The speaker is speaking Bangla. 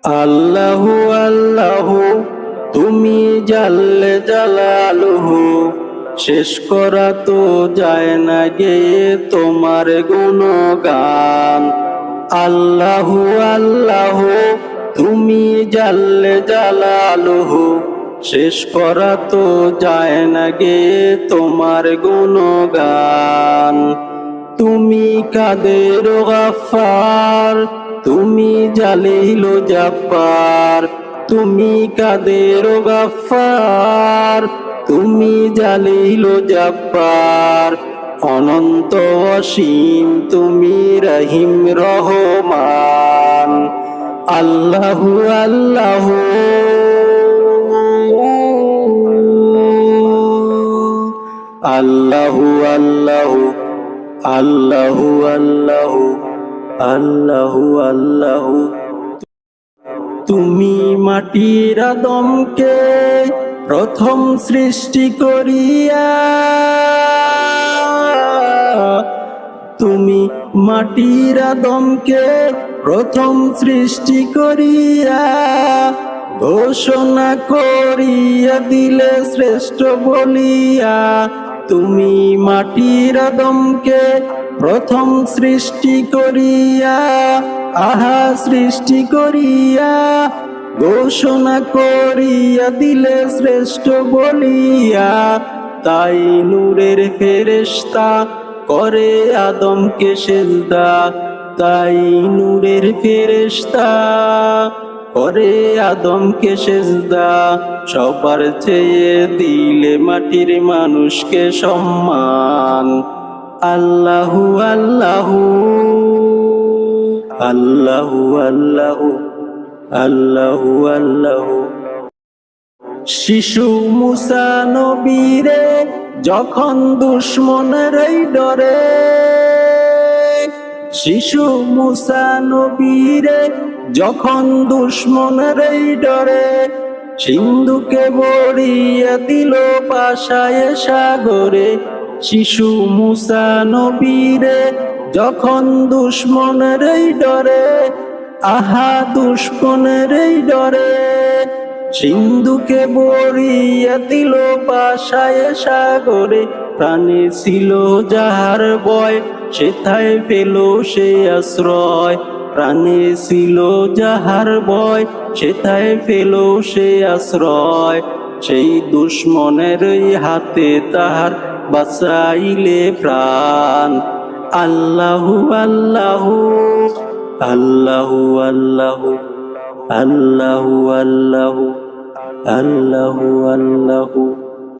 আল্লাহু আল্লাহু তুমি জাল্লে জালালুহু, শেষ করা তো যায় না গেয়ে তোমার গুণগান। আল্লাহু আল্লাহু তুমি জাল্লে জালালুহু, শেষ করা তো যায় না গেয়ে তোমার গুণগান। তুমি কাদের গফফার, তুমি জালিল জাব্বার, তুমি কাদের গফফার, তুমি জালিল জাব্বার, অনন্ত অসীম তুমি রহিম রহমান। আল্লাহু আল্লাহু আল্লাহু আল্লাহু আল্লাহু আল্লাহু আল্লাহু আল্লাহু। তুমি মাটির আদমকে প্রথম সৃষ্টি করিয়া, তুমি মাটির আদমকে প্রথম সৃষ্টি করিয়া, ঘোষণা করিয়া দিলে শ্রেষ্ঠ বলিয়া। তুমি মাটির আদমকে প্রথম সৃষ্টি করিয়া, আহা সৃষ্টি করিয়া, ঘোষণা করিয়া দিলে শ্রেষ্ঠ বলিয়া। তাই নূরের ফেরেশতা করে আদমকে সেজদা, তাই নূরের ফেরেশতা করে আদমকে সেজদা। সবার চেয়ে দিলে মাটির মানুষকে সম্মান। আল্লাহু আল্লাহু আল্লাহু আল্লাহু আল্লাহু আল্লাহু। শিশু মুসা নবীরে যখন দুশ্মনের ডরে, শিশু মুসা নবীরে যখন দুশ্মনের ডরে, সিন্ধুকে বড়িয়ে দিল পাশায় সাগরে। শিশু মুসা নবীরে যখন দুশ্মনের ডরে, আহা দুশ্মনের ডরে, সিন্ধুকে বড়িয়ে দিল পাশায় সাগরে। প্রাণে ছিল যাহার ভয়, সেথায় পেল সে আশ্রয়। প্রাণে ছিল যাহার ভয়, সেথায় পেল সে আশ্রয়। সেই দুশ্মনের হাতে তাহার বাঁচাইলে প্রাণ। আল্লাহু আল্লাহু আল্লাহু আল্লাহু আল্লাহু আল্লাহু আল্লাহু আল্লাহু।